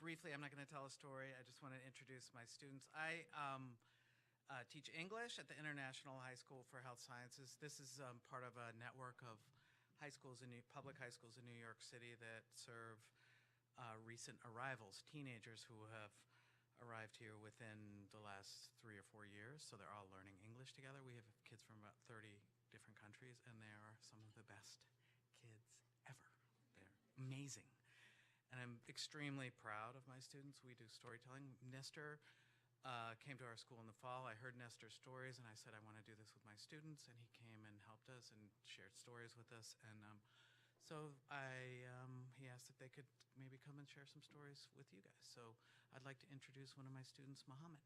Briefly, I'm not going to tell a story. I just want to introduce my students. I teach English at the International High School for Health Sciences. This is part of a network of high schools public high schools in New York City that serve recent arrivals, teenagers who have arrived here within the last 3 or 4 years. So they're all learning English together. We have kids from about 30 different countries, and they are some of the best kids ever. They're amazing. And I'm extremely proud of my students. We do storytelling. Nestor came to our school in the fall. I heard Nestor's stories, and I said, I want to do this with my students. And he came and helped us and shared stories with us. And so he asked if they could maybe come and share some stories with you guys. So I'd like to introduce one of my students, Mohammed.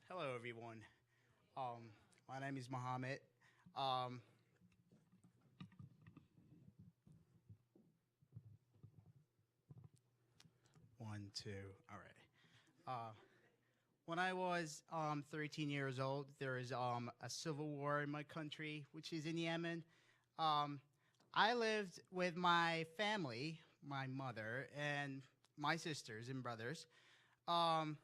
Hello, everyone. My name is Mohammed. Um, One, two, all right. When I was 13 years old, there is a civil war in my country, which is in Yemen. I lived with my family, my mother, and my sisters and brothers. Um,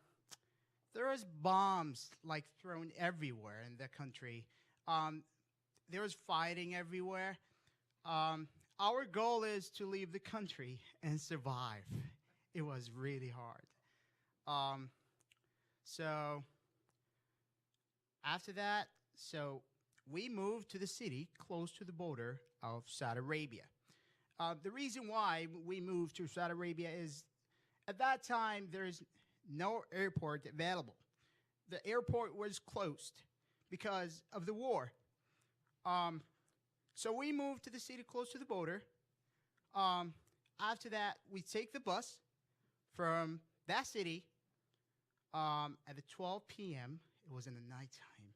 there was bombs like thrown everywhere in the country. Um, there was fighting everywhere. Our goal is to leave the country and survive. It was really hard. Um, so after that, we moved to the city close to the border of Saudi Arabia. The reason why we moved to Saudi Arabia is at that time there's no airport available. The airport was closed because of the war. So we moved to the city close to the border. After that, we take the bus from that city at the 12 p.m. It was in the nighttime.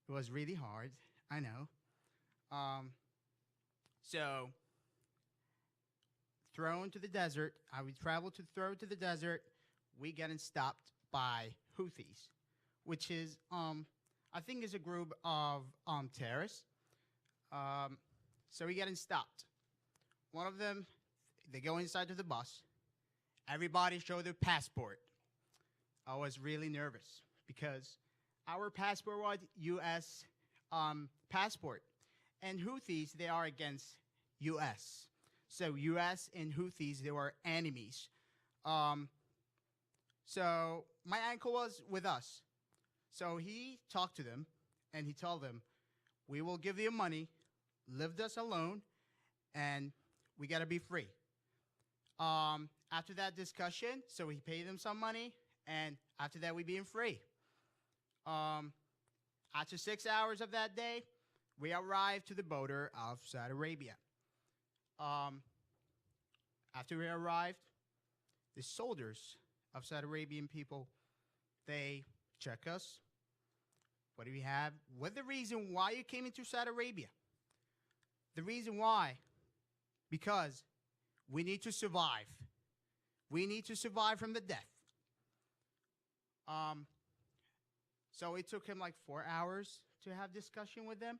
It was really hard, I know. So thrown to the desert, we traveled to throw to the desert. We getting stopped by Houthis, which is, I think is a group of terrorists. So we getting stopped. One of them, they go inside to the bus. Everybody show their passport. I was really nervous because our passport was U.S. Passport. And Houthis, they are against U.S. So U.S. and Houthis, they were enemies. So my uncle was with us. So he talked to them, and he told them, we will give you money, leave us alone, and we got to be free. After that discussion, so he paid them some money, and after that, we being free. After 6 hours of that day, we arrived to the border of Saudi Arabia. After we arrived, the soldiers of Saudi Arabian people, they check us. What do we have? What the reason why you came into Saudi Arabia? The reason why, because we need to survive. We need to survive from the death. So it took him like 4 hours to have discussion with them.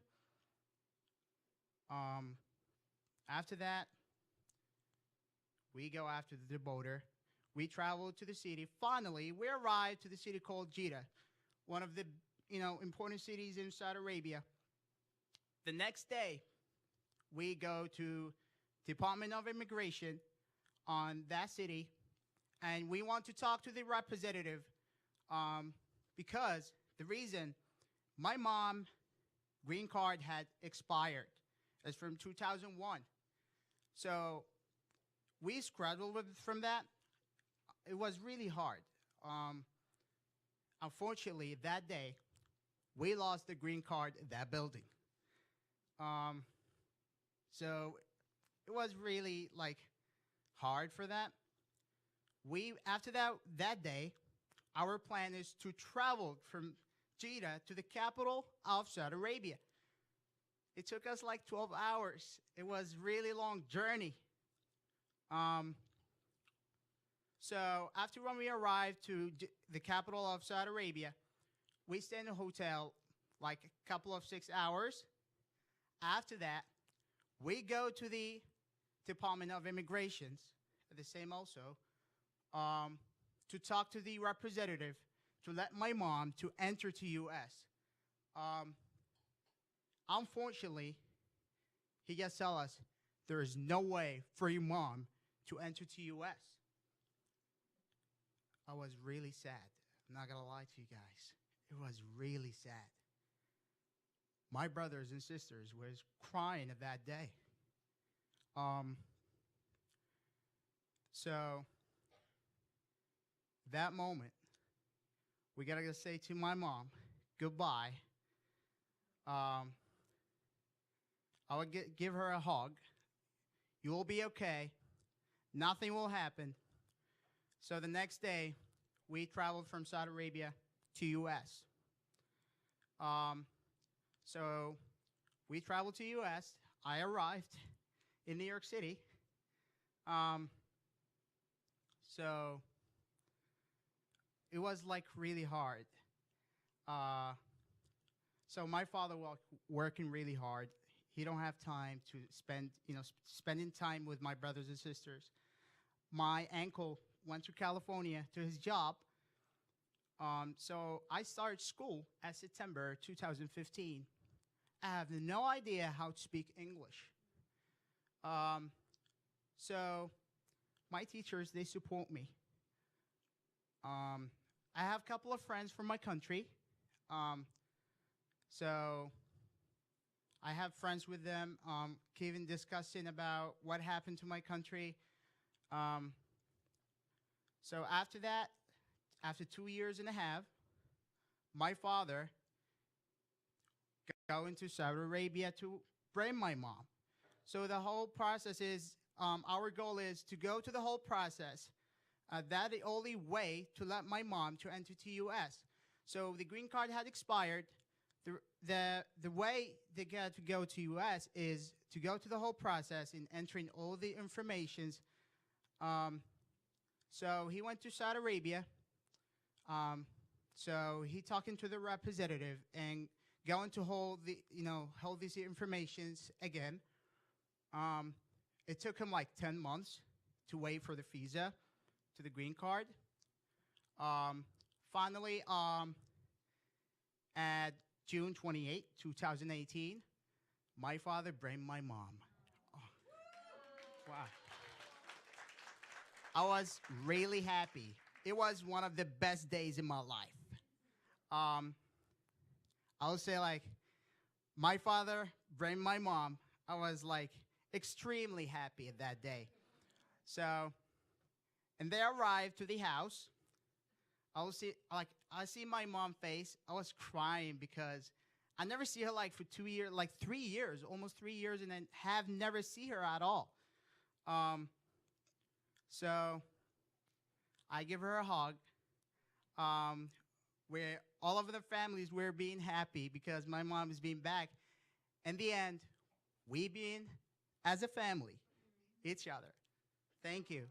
After that, we go after the border. We travel to the city. Finally, we arrived to the city called Jeddah, one of the important cities in Saudi Arabia. The next day, we go to Department of Immigration on that city, and we want to talk to the representative because the reason my mom green card had expired. It's from 2001. So we struggled from that. It was really hard. Unfortunately, that day, we lost the green card in that building. So it was really hard for that. After that day, our plan is to travel from Jeddah to the capital of Saudi Arabia. It took us like 12 hours. It was a really long journey. So after when we arrived to the capital of Saudi Arabia, we stayed in a hotel like a couple of 6 hours. After that, we go to the Department of Immigrations, the same also, to talk to the representative to let my mom to enter to U.S. Unfortunately, he just tell us there is no way for your mom to enter to U.S. I was really sad. I'm not gonna lie to you guys. It was really sad. My brothers and sisters was crying of that day. So that moment, we gotta say to my mom, goodbye. I would give her a hug. You will be okay. Nothing will happen. So the next day, we traveled from Saudi Arabia to U.S. So we traveled to U.S. I arrived in New York City. So it was like really hard. So my father was working really hard. He don't have time to spend, spending time with my brothers and sisters. My uncle went to California to his job. So I started school at September 2015. I have no idea how to speak English. So my teachers, they support me. I have a couple of friends from my country. So I have friends with them, even discussing about what happened to my country. So after that, after 2 years and a half, my father going to Saudi Arabia to bring my mom. So the whole process is, our goal is to go to the whole process. That the only way to let my mom to enter to U.S. So the green card had expired. The way they get to go to U.S. is to go to the whole process in entering all the informations. So he went to Saudi Arabia. So he talking to the representative and going to hold these informations again. It took him like 10 months to wait for the visa to the green card. Finally, at June 28, 2018, my father brought my mom. Oh, wow. I was really happy. It was one of the best days in my life. I would say like, my father brought my mom. I was like extremely happy at that day. So, and they arrived to the house. I see my mom face. I was crying because I never see her like for 2 years, like 3 years, almost 3 years, and then have never see her at all. So I give her a hug. Where all of the families were being happy because my mom is being back. In the end, we being as a family, each other. Thank you.